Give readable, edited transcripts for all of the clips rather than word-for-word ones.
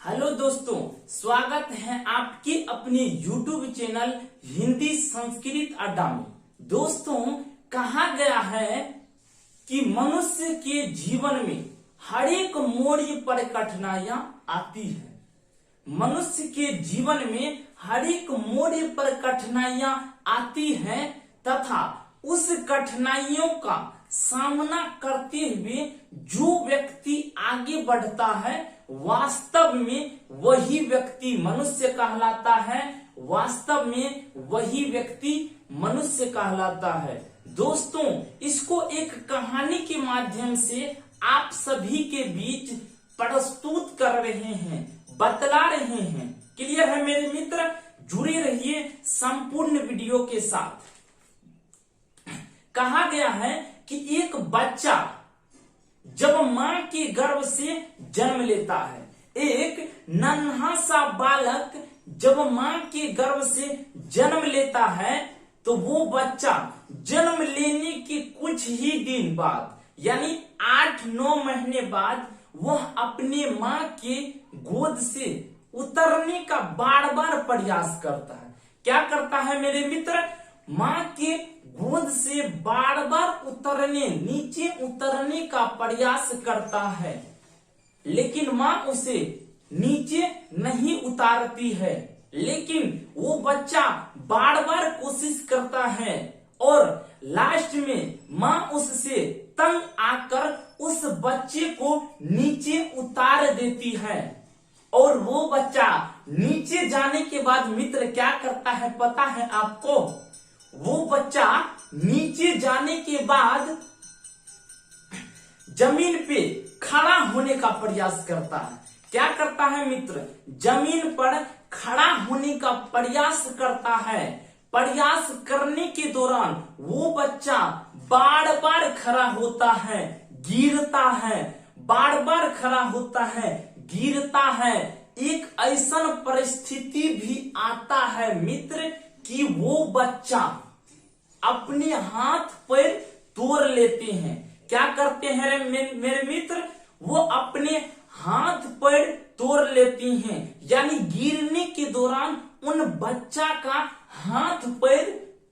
Hello दोस्तों, स्वागत है आपके अपने YouTube चैनल हिंदी संस्कृत अड्डा में। दोस्तों, कहा गया है कि मनुष्य के जीवन में हर एक मोड़ पर कठिनाइयां आती है। मनुष्य के जीवन में हर एक मोड़ पर कठिनाइयां आती हैं तथा उस कठिनाइयों का सामना करते हुए जो व्यक्ति आगे बढ़ता है वास्तव में वही व्यक्ति मनुष्य कहलाता है। वास्तव में वही व्यक्ति मनुष्य कहलाता है। दोस्तों, इसको एक कहानी के माध्यम से आप सभी के बीच प्रस्तुत कर रहे हैं, बतला रहे हैं। क्लियर है मेरे मित्र? जुड़े रहिए संपूर्ण वीडियो के साथ। कहा गया है कि एक बच्चा जब मां के गर्भ से जन्म लेता है, एक नन्हा सा बालक जब मां के गर्भ से जन्म लेता है तो वो बच्चा जन्म लेने के कुछ ही दिन बाद यानी 8-9 महीने बाद वह अपने मां के गोद से उतरने का बार बार प्रयास करता है। क्या करता है मेरे मित्र? मां के गोद से बार बार नीचे उतरने का प्रयास करता है, लेकिन मां उसे नीचे नहीं उतारती है। लेकिन वो बच्चा बार बार कोशिश करता है और लास्ट में मां उससे तंग आकर उस बच्चे को नीचे उतार देती है। और वो बच्चा नीचे जाने के बाद मित्र क्या करता है पता है आपको? वो बच्चा नीचे जाने के बाद जमीन पे खड़ा होने का प्रयास करता है। क्या करता है मित्र? जमीन पर खड़ा होने का प्रयास करता है। प्रयास करने के दौरान वो बच्चा बार बार खड़ा होता है, गिरता है, बार बार खड़ा होता है, गिरता है। एक ऐसा परिस्थिति भी आता है मित्र कि वो बच्चा अपने हाथ पैर तोड़ लेते हैं। क्या करते हैं मेरे मित्र? वो अपने हाथ पैर तोड़ लेती हैं, यानी गिरने के दौरान उन बच्चा का हाथ पैर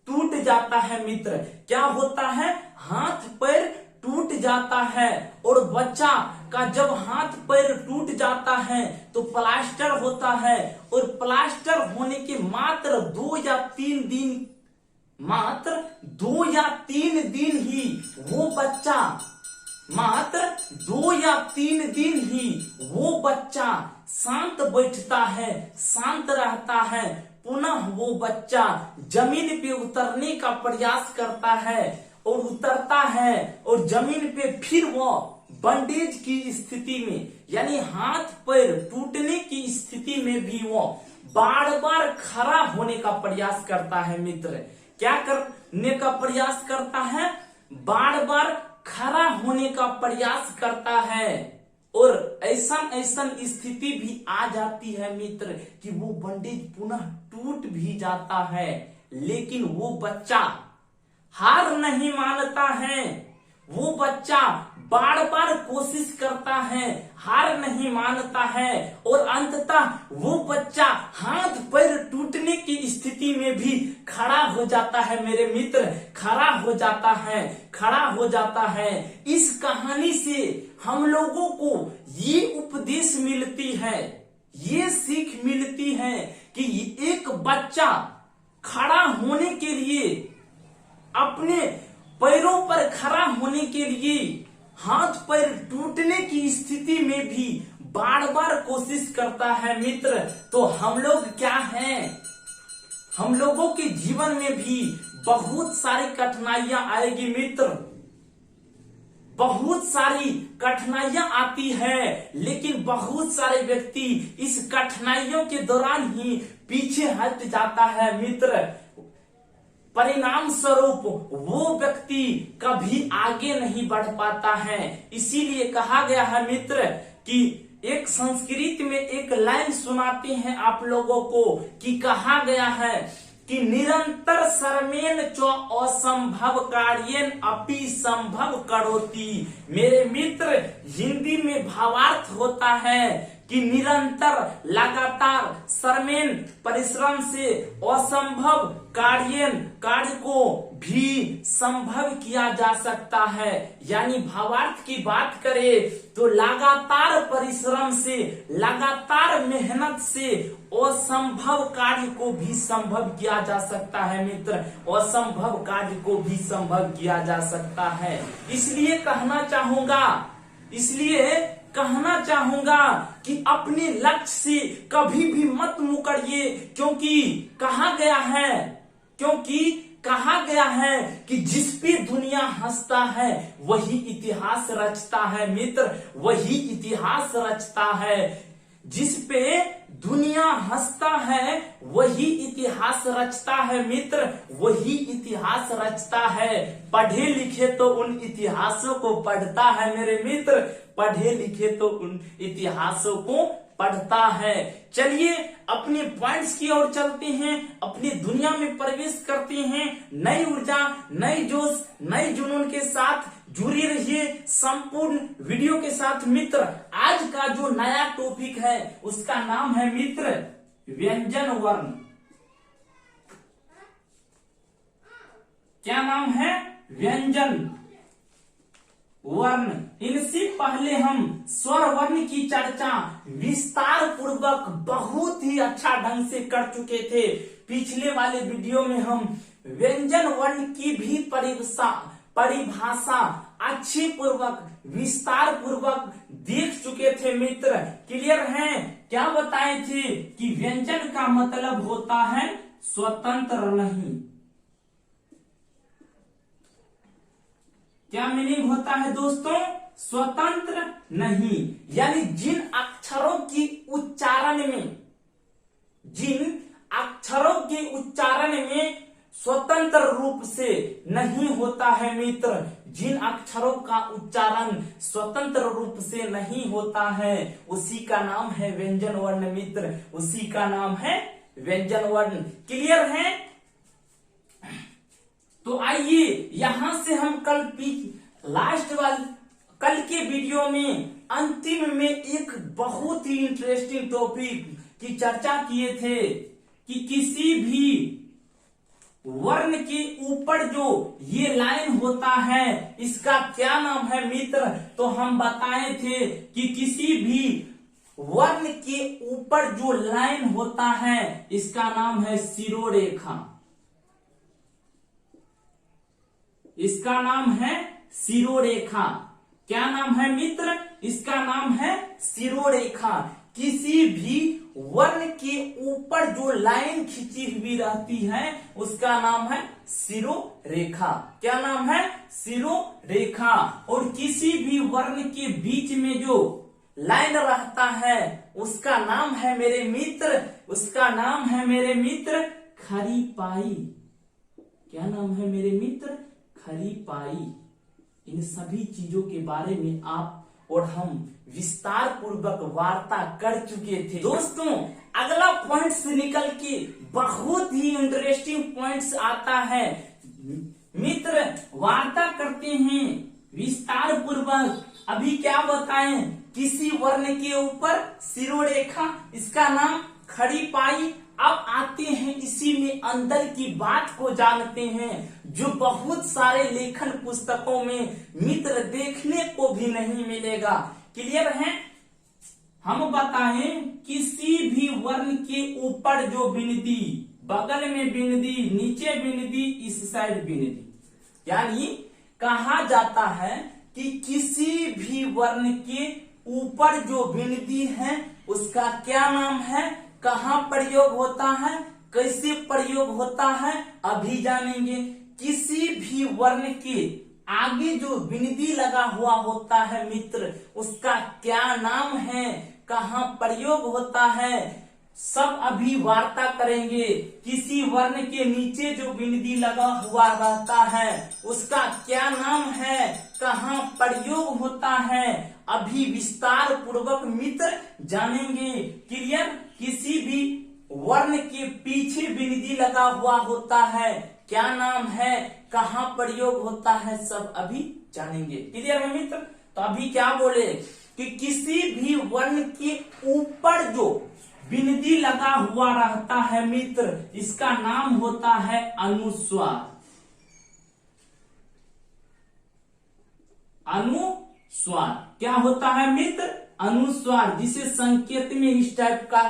टूट जाता है मित्र। क्या होता है? हाथ पैर टूट जाता है। और बच्चा का जब हाथ पैर टूट जाता है तो प्लास्टर होता है, और प्लास्टर होने के मात्र 2 या 3 दिन ही वो बच्चा शांत बैठता है, शांत रहता है। पुनः वो बच्चा जमीन पे उतरने का प्रयास करता है और उतरता है, और जमीन पे फिर वो बंडेज की स्थिति में यानी हाथ पैर टूटने की स्थिति में भी वो बार बार खड़ा होने का प्रयास करता है मित्र। क्या करने का प्रयास करता है? बार बार खड़ा होने का प्रयास करता है। और ऐसा स्थिति भी आ जाती है मित्र कि वो बंडेज पुनः टूट भी जाता है, लेकिन वो बच्चा हार नहीं मानता है। वो बच्चा बार बार कोशिश करता है, हार नहीं मानता है, और अंततः वो बच्चा हाथ पैर टूटने की स्थिति में भी खड़ा हो जाता है मेरे मित्र। खड़ा हो जाता है। इस कहानी से हम लोगों को ये उपदेश मिलती है, ये सीख मिलती है कि एक बच्चा खड़ा होने के लिए, अपने पैरों पर खड़ा होने के लिए हाथ पैर टूटने की स्थिति में भी बार बार कोशिश करता है मित्र। तो हम लोग क्या हैं? हम लोगों के जीवन में भी बहुत सारी कठिनाइयां आएगी मित्र, बहुत सारी कठिनाइयां आती है, लेकिन बहुत सारे व्यक्ति इस कठिनाइयों के दौरान ही पीछे हट जाता है मित्र। परिणाम स्वरूप वो व्यक्ति कभी आगे नहीं बढ़ पाता है। इसीलिए कहा गया है मित्र कि एक संस्कृत में एक लाइन सुनाते हैं आप लोगों को कि कहा गया है कि निरंतर श्रमेण च असंभव कार्येन अपि संभव करोति। मेरे मित्र, हिंदी में भावार्थ होता है कि निरंतर लगातार सरमेन परिश्रम से असंभव कार्य को भी संभव किया जा सकता है। यानी भावार्थ की बात करें तो लगातार परिश्रम से, लगातार मेहनत से असंभव कार्य को भी संभव किया जा सकता है मित्र, असंभव कार्य को भी संभव किया जा सकता है। इसलिए कहना चाहूंगा कि अपने लक्ष्य से कभी भी मत मुकरिए, क्योंकि कहा गया है कि जिस पे दुनिया हंसता है वही इतिहास रचता है मित्र, वही इतिहास रचता है। जिस पे दुनिया हंसता है वही इतिहास रचता है मित्र, वही इतिहास रचता है। पढ़े लिखे तो उन इतिहासों को पढ़ता है मेरे मित्र, पढ़े लिखे तो उन इतिहासों को पढ़ता है। चलिए अपने पॉइंट्स की ओर चलते हैं, अपनी दुनिया में प्रवेश करते हैं। नई ऊर्जा, नई जोश, नई जुनून के साथ जुड़े रहिए संपूर्ण वीडियो के साथ मित्र। आज का जो नया टॉपिक है उसका नाम है मित्र व्यंजन वर्ण। क्या नाम है? व्यंजन वर्ण। इनसे पहले हम स्वर वर्ण की चर्चा विस्तार पूर्वक बहुत ही अच्छा ढंग से कर चुके थे। पिछले वाले वीडियो में हम व्यंजन वर्ण की भी परिभाषा अच्छी पूर्वक, विस्तार पूर्वक देख चुके थे मित्र। क्लियर है? क्या बताए थे कि व्यंजन का मतलब होता है स्वतंत्र नहीं। क्या मीनिंग होता है दोस्तों? स्वतंत्र नहीं। यानी जिन अक्षरों के उच्चारण में स्वतंत्र रूप से नहीं होता है मित्र, जिन अक्षरों का उच्चारण स्वतंत्र रूप से नहीं होता है उसी का नाम है व्यंजन वर्ण मित्र, उसी का नाम है व्यंजन वर्ण। क्लियर है? तो आइए यहां से हम कल के वीडियो में अंतिम में एक बहुत ही इंटरेस्टिंग टॉपिक की चर्चा किए थे कि किसी भी वर्ण के ऊपर जो ये लाइन होता है इसका क्या नाम है मित्र। तो हम बताए थे कि किसी भी वर्ण के ऊपर जो लाइन होता है इसका नाम है शिरोरेखा, इसका नाम है शिरोरेखा। क्या नाम है मित्र? इसका नाम है शिरोरेखा। किसी भी वर्ण के ऊपर जो लाइन खींची हुई रहती है उसका नाम है शिरोरेखा। क्या नाम है? शिरोरेखा। और किसी भी वर्ण के बीच में जो लाइन रहता है उसका नाम है मेरे मित्र, उसका नाम है मेरे मित्र खरीपाई। क्या नाम है मेरे मित्र? खरीपाई। इन सभी चीजों के बारे में आप और हम विस्तार पूर्वक वार्ता कर चुके थे दोस्तों। अगला पॉइंट से निकल के बहुत ही इंटरेस्टिंग पॉइंट्स आता है मित्र, वार्ता करते हैं विस्तार पूर्वक। अभी क्या बताएं? किसी वर्ण के ऊपर शिरोरेखा, इसका नाम खरीपाई। अब आते हैं इसी में अंदर की बात को जानते हैं जो बहुत सारे लेखन पुस्तकों में मित्र देखने को भी नहीं मिलेगा। क्लियर है? हम बताएं किसी भी वर्ण के ऊपर जो बिंदी, बगल में बिंदी, नीचे बिंदी, इस साइड बिंदी, यानी कहा जाता है कि किसी भी वर्ण के ऊपर जो बिंदी है उसका क्या नाम है, कहाँ प्रयोग होता है, कैसे प्रयोग होता है, अभी जानेंगे। किसी भी वर्ण के आगे जो बिंदी लगा हुआ होता है मित्र उसका क्या नाम है, कहाँ प्रयोग होता है, सब अभी वार्ता करेंगे। किसी वर्ण के नीचे जो बिंदी लगा हुआ रहता है उसका क्या नाम है, कहाँ प्रयोग होता है, अभी विस्तार पूर्वक मित्र जानेंगे। क्लियर? किसी भी वर्ण के पीछे बिंदी लगा हुआ होता है, क्या नाम है, कहाँ प्रयोग होता है, सब अभी जानेंगे। क्लियर है मित्र? तो अभी क्या बोले कि किसी भी वर्ण के ऊपर जो बिंदी लगा हुआ रहता है मित्र, इसका नाम होता है अनुस्वार। अनुस्वार क्या होता है मित्र? अनुस्वार, जिसे संकेत में इस टाइप का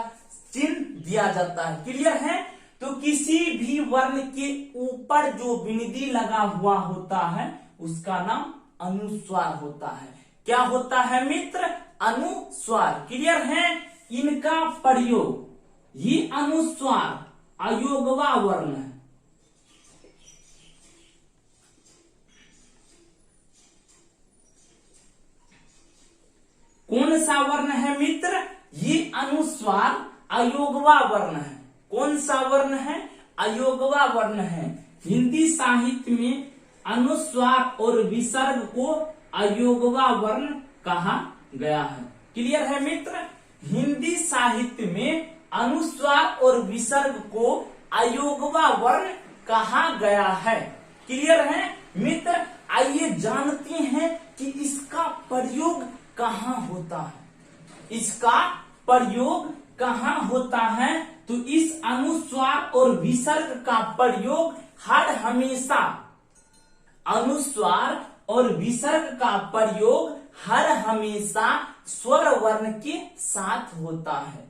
चिन्ह दिया जाता है। क्लियर है? तो किसी भी वर्ण के ऊपर जो बिंदी लगा हुआ होता है उसका नाम अनुस्वार होता है। क्या होता है मित्र? अनुस्वार। क्लियर है? इनका प्रयोग, ये अनुस्वार अयोगवा वर्ण है। कौन सा वर्ण है मित्र? ये अनुस्वार अयोगवा वर्ण है। कौन सा वर्ण है? अयोगवा वर्ण है। हिंदी साहित्य में अनुस्वार और विसर्ग को अयोगवा वर्ण कहा गया है। क्लियर है मित्र? हिंदी साहित्य में अनुस्वार और विसर्ग को अयोगवा वर्ण कहा गया है। क्लियर है मित्र? आइए जानते हैं कि इसका प्रयोग कहाँ होता है। इसका प्रयोग कहाँ होता है? तो इस अनुस्वार और विसर्ग का प्रयोग हर हमेशा, अनुस्वार और विसर्ग का प्रयोग हर हमेशा स्वर वर्ण के साथ होता है।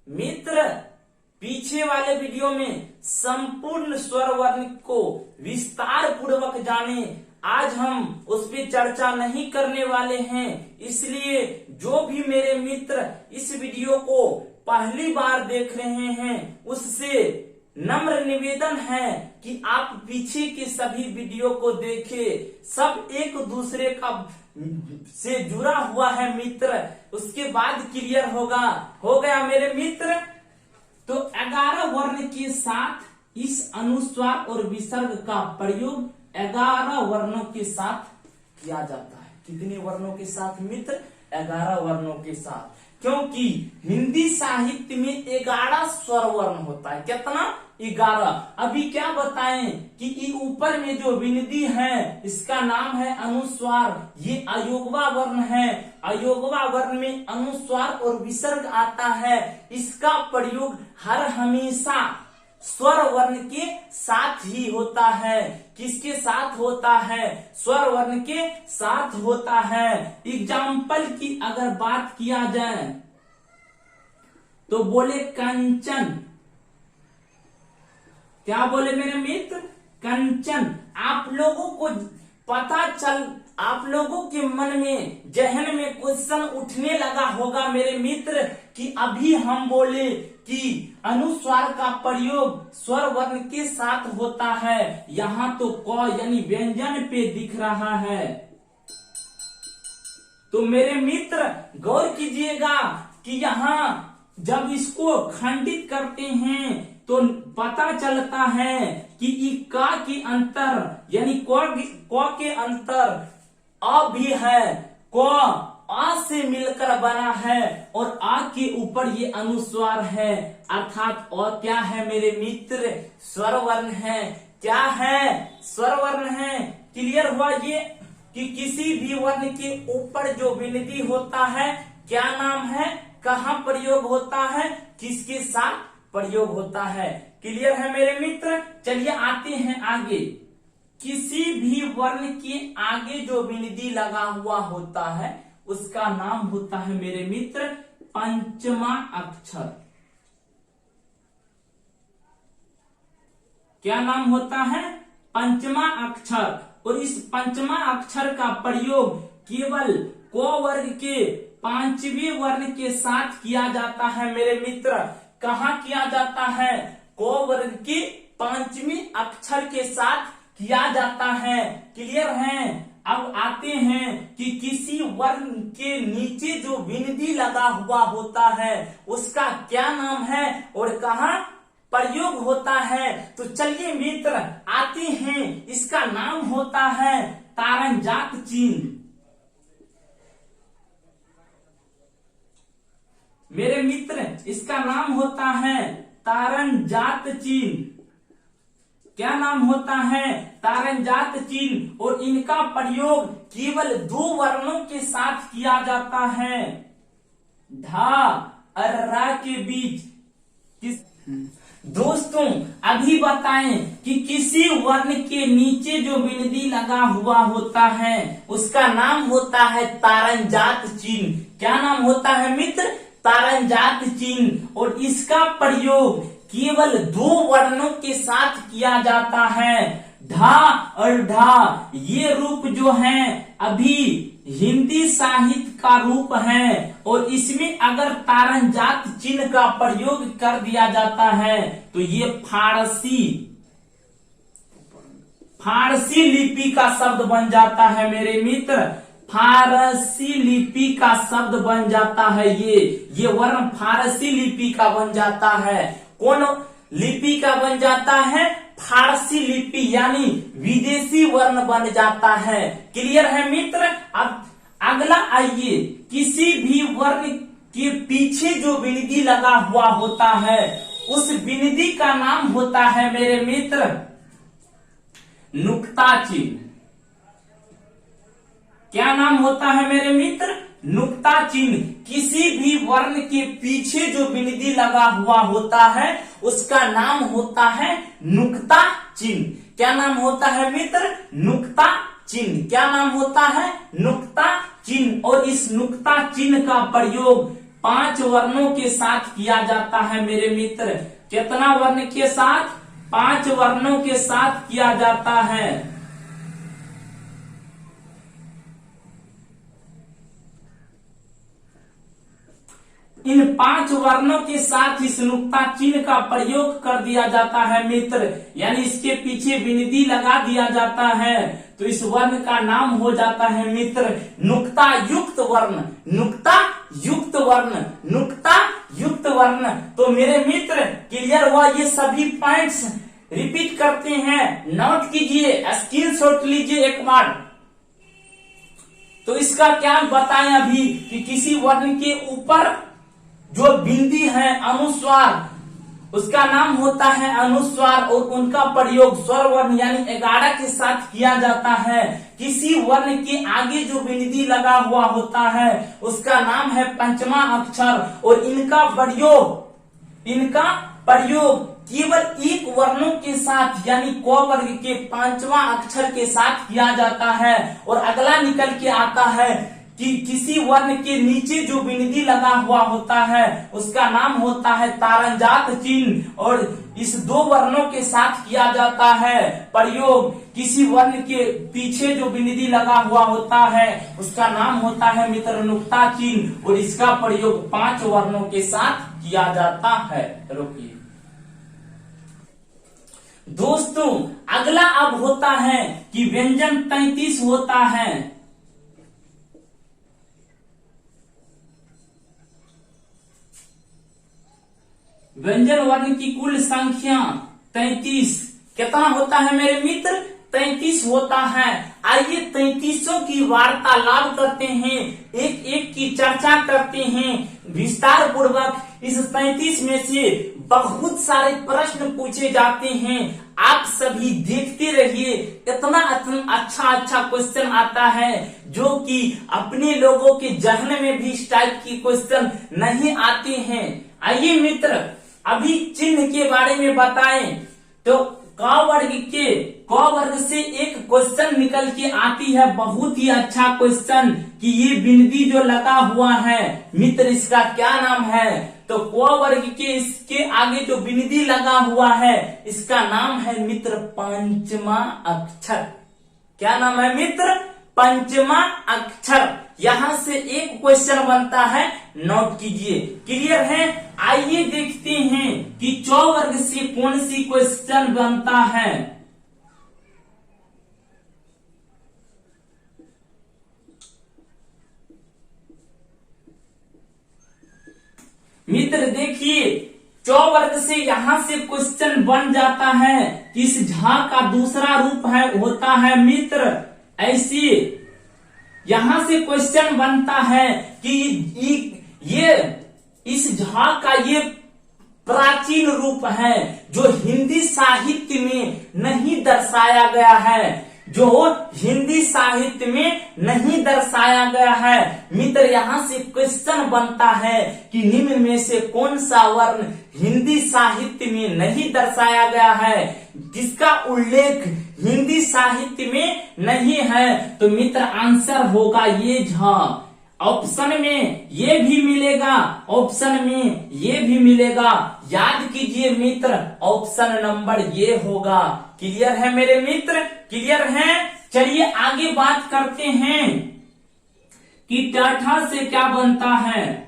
मित्र, पीछे वाले वीडियो में संपूर्ण स्वर वर्ण को विस्तार पूर्वक जाने, आज हम उस पर चर्चा नहीं करने वाले हैं। इसलिए जो भी मेरे मित्र इस वीडियो को पहली बार देख रहे हैं उससे नम्र निवेदन है कि आप पीछे के सभी वीडियो को देखें। सब एक दूसरे का से जुड़ा हुआ है मित्र, उसके बाद क्लियर होगा। हो गया मेरे मित्र? तो 11 वर्ण के साथ इस अनुस्वार और विसर्ग का प्रयोग 11 वर्णों के साथ किया जाता है। कितने वर्णों के साथ मित्र? 11 वर्णों के साथ। क्योंकि हिंदी साहित्य में 11 स्वर वर्ण होता है। कितना? 11। अभी क्या बताएं कि ऊपर में जो बिंदी है इसका नाम है अनुस्वार। ये अयोगवा वर्ण है। अयोगवा वर्ण में अनुस्वार और विसर्ग आता है। इसका प्रयोग हर हमेशा स्वर वर्ण के साथ ही होता है। किसके साथ होता है? स्वर वर्ण के साथ होता है। एग्जाम्पल की अगर बात किया जाए तो बोले कंचन। क्या बोले मेरे मित्र? कंचन। आप लोगों को पता चल, आप लोगों के मन में, जहन में क्वेश्चन उठने लगा होगा मेरे मित्र कि अभी हम बोले कि अनुस्वार का प्रयोग स्वर वर्ण के साथ होता है, यहाँ तो क यानी व्यंजन पे दिख रहा है। तो मेरे मित्र गौर कीजिएगा कि यहाँ जब इसको खंडित करते हैं तो पता चलता है कि का के अंतर यानी क के अंतर अ भी है। क आ से मिलकर बना है और आ के ऊपर ये अनुस्वार है, अर्थात अ क्या है मेरे मित्र? स्वर वर्ण है। क्या है? स्वर वर्ण है। क्लियर हुआ ये कि किसी भी वर्ण के ऊपर जो बिंदी होता है क्या नाम है, कहाँ प्रयोग होता है, किसके साथ प्रयोग होता है। क्लियर है मेरे मित्र? चलिए आते हैं आगे। किसी भी वर्ण के आगे जो बिंदी लगा हुआ होता है उसका नाम होता है मेरे मित्र पंचमा अक्षर। क्या नाम होता है? पंचमा अक्षर। और इस पंचमा अक्षर का प्रयोग केवल क वर्ग के 5वें वर्ण के साथ किया जाता है मेरे मित्र। कहाँ किया जाता है? क वर्ग के 5वें अक्षर के साथ किया जाता है। क्लियर है? अब आते हैं कि किसी वर्ण के नीचे जो बिंदी लगा हुआ होता है उसका क्या नाम है और कहाँ प्रयोग होता है। तो चलिए मित्र आते हैं, इसका नाम होता है तारंजात चिन्ह। मेरे मित्र इसका नाम होता है तारंजात चिन्ह। क्या नाम होता है? तारंजात चिन्ह। और इनका प्रयोग केवल 2 वर्णों के साथ किया जाता है, ढा और रा के बीच। किस दोस्तों अभी बताएं कि किसी वर्ण के नीचे जो बिंदी लगा हुआ होता है उसका नाम होता है तारंजात चिन्ह। क्या नाम होता है मित्र? तारंजात चिन्ह। और इसका प्रयोग केवल 2 वर्णों के साथ किया जाता है, ढा और ढा। ये रूप जो है अभी हिंदी साहित्य का रूप है और इसमें अगर तारंजात चिन्ह का प्रयोग कर दिया जाता है तो ये फारसी लिपि का शब्द बन जाता है मेरे मित्र। फारसी लिपि का शब्द बन जाता है। ये वर्ण फारसी लिपि का बन जाता है। कौन लिपि का बन जाता है? फारसी लिपि, यानी विदेशी वर्ण बन जाता है। क्लियर है मित्र? अब अगला आइए, किसी भी वर्ण के पीछे जो बिंदी लगा हुआ होता है उस बिंदी का नाम होता है मेरे मित्र नुक्ता चिन्ह। क्या नाम होता है मेरे मित्र? नुक्ता चिन्ह। किसी भी वर्ण के पीछे जो बिंदी लगा हुआ होता है उसका नाम होता है नुक्ता चिन्ह। क्या नाम होता है मित्र? नुक्ता चिन्ह। क्या नाम होता है? नुक्ता चिन्ह। और इस नुक्ता चिन्ह का प्रयोग 5 वर्णों के साथ किया जाता है मेरे मित्र। कितना वर्ण के साथ? 5 वर्णों के साथ किया जाता है। इन 5 वर्णों के साथ इस नुक्ता चिन्ह का प्रयोग कर दिया जाता है मित्र, यानी इसके पीछे बिंदी लगा दिया जाता है तो इस वर्ण का नाम हो जाता है मित्र नुक्ता युक्त वर्ण। नुक्ता युक्त वर्ण, नुक्ता युक्त वर्ण। तो मेरे मित्र क्लियर हुआ? ये सभी पॉइंट्स रिपीट करते हैं, नोट कीजिए, स्क्रीनशॉट लीजिए एक बार। तो इसका क्या बताएं अभी कि किसी वर्ण के ऊपर जो बिंदी है अनुस्वार, उसका नाम होता है अनुस्वार और उनका प्रयोग स्वर वर्ण यानी 11 के साथ किया जाता है। किसी वर्ण के आगे जो बिंदी लगा हुआ होता है उसका नाम है पंचमा अक्षर और इनका प्रयोग केवल 1 वर्णों के साथ यानी क वर्ग के 5वां अक्षर के साथ किया जाता है। और अगला निकल के आता है कि किसी वर्ण के नीचे जो बिंदी लगा हुआ होता है उसका नाम होता है तारंजात चिन्ह और इस 2 वर्णों के साथ किया जाता है प्रयोग। किसी वर्ण के पीछे जो बिंदी लगा हुआ होता है उसका नाम होता है मित्र नुक्ता चिन्ह और इसका प्रयोग 5 वर्णों के साथ किया जाता है। रोकिए दोस्तों, अगला अब होता है कि व्यंजन 33 होता है। व्यंजन वर्ण की कुल संख्या 33 कितना होता है मेरे मित्र? 33 होता है। आइए 33 की वार्तालाप करते हैं, एक एक की चर्चा करते हैं विस्तार पूर्वक। इस 33 में से बहुत सारे प्रश्न पूछे जाते हैं, आप सभी देखते रहिए। इतना अच्छा क्वेश्चन आता है जो कि अपने लोगों के जहन में भी इस टाइप की क्वेश्चन नहीं आते हैं। आइए मित्र अभी चिन्ह के बारे में बताएं तो क वर्ग से एक क्वेश्चन निकल के आती है, बहुत ही अच्छा क्वेश्चन कि ये बिंदी जो लगा हुआ है मित्र इसका क्या नाम है? तो क वर्ग के इसके आगे जो बिंदी लगा हुआ है इसका नाम है मित्र पंचमा अक्षर। क्या नाम है मित्र? पंचमा अक्षर। यहां से एक क्वेश्चन बनता है, नोट कीजिए। क्लियर है? आइए देखते हैं कि च वर्ग से कौन सी क्वेश्चन बनता है। मित्र देखिए च वर्ग से यहां से क्वेश्चन बन जाता है कि इस झा का दूसरा रूप है होता है मित्र ऐसी। यहां से क्वेश्चन बनता है कि ये इस झा का ये प्राचीन रूप है, जो हिंदी साहित्य में नहीं दर्शाया गया है, जो हिंदी साहित्य में नहीं दर्शाया गया है। मित्र यहाँ से क्वेश्चन बनता है कि निम्न में से कौन सा वर्ण हिंदी साहित्य में नहीं दर्शाया गया है, जिसका उल्लेख हिंदी साहित्य में नहीं है। तो मित्र आंसर होगा ये झ। ऑप्शन में ये भी मिलेगा, ऑप्शन में ये भी मिलेगा। याद कीजिए मित्र, ऑप्शन नंबर ये होगा। क्लियर है मेरे मित्र, क्लियर है। चलिए आगे बात करते हैं कि टाठा से क्या बनता है।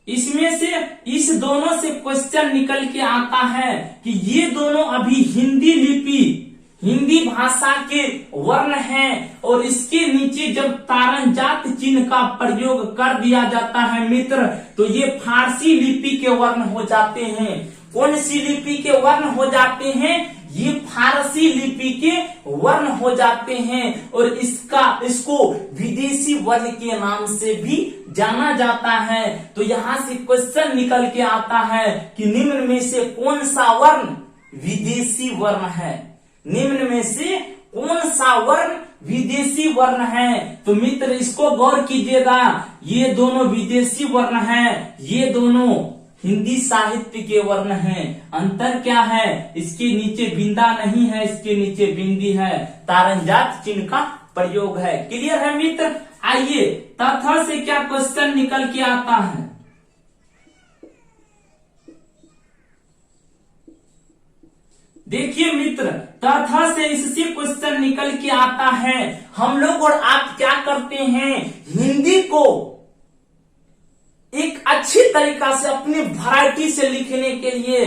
इसमें से इस दोनों से क्वेश्चन निकल के आता है कि ये दोनों अभी हिंदी लिपि, हिंदी भाषा के वर्ण हैं, और इसके नीचे जब तारंजात चिन्ह का प्रयोग कर दिया जाता है मित्र, तो ये फारसी लिपि के वर्ण हो जाते हैं। कौन सी लिपि के वर्ण हो जाते हैं? ये फारसी लिपि के वर्ण हो जाते हैं, और इसको विदेशी वर्ण के नाम से भी जाना जाता है। तो यहाँ से क्वेश्चन निकल के आता है कि निम्न में से कौन सा वर्ण विदेशी वर्ण है, निम्न में से कौन सा वर्ण विदेशी वर्ण है। तो मित्र इसको गौर कीजिएगा, ये दोनों विदेशी वर्ण हैं, ये दोनों हिंदी साहित्य के वर्ण हैं। अंतर क्या है? इसके नीचे बिंदा नहीं है, इसके नीचे बिंदी है, तारंजात चिन्ह का प्रयोग है। क्लियर है मित्र। आइए तथा से क्या क्वेश्चन निकल के आता है। देखिए मित्र, तथा से इससे क्वेश्चन निकल के आता है। हम लोग और आप क्या करते हैं, हिंदी को एक अच्छी तरीका से अपनी वैरायटी से लिखने के लिए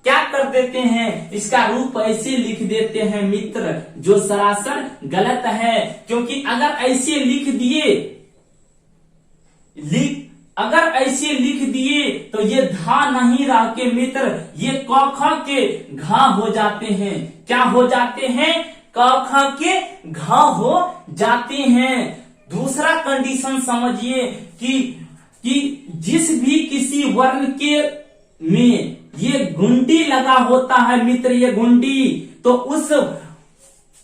क्या कर देते हैं, इसका रूप ऐसे लिख देते हैं मित्र, जो सरासर गलत है। क्योंकि अगर ऐसे लिख दिए तो ये धा नहीं रह के मित्र, ये क ख के घा हो जाते हैं। क्या हो जाते हैं? क ख के घा हो जाते हैं। दूसरा कंडीशन समझिए कि जिस भी किसी वर्ण के में ये गुंडी लगा होता है मित्र, ये गुंडी, तो उस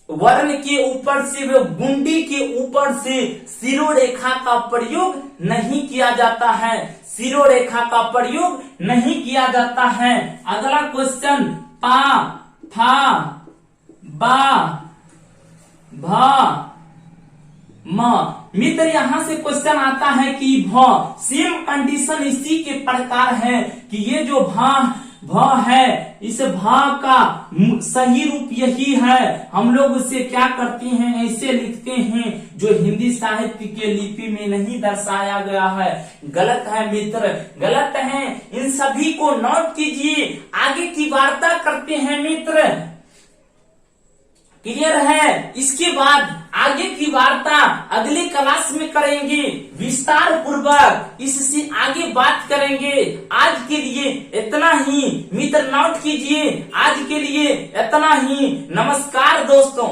वर्ण के ऊपर से, वो गुंडी के ऊपर से शिरोरेखा का प्रयोग नहीं किया जाता है, शिरोरेखा का प्रयोग नहीं किया जाता है। अगला क्वेश्चन, पा, फा, बा, भा, म। मित्र यहाँ से क्वेश्चन आता है कि भ, सेम कंडीशन इसी के प्रकार है कि ये जो भ है, इस भा का सही रूप यही है। हम लोग उसे क्या करते हैं, ऐसे लिखते हैं, जो हिंदी साहित्य के लिपि में नहीं दर्शाया गया है। गलत है मित्र, गलत है। इन सभी को नोट कीजिए, आगे की वार्ता करते हैं मित्र। क्लियर है। इसके बाद आगे की वार्ता अगले क्लास में करेंगे, विस्तार पूर्वक इससे आगे बात करेंगे। आज के लिए इतना ही मित्र, नोट कीजिए, आज के लिए इतना ही। नमस्कार दोस्तों।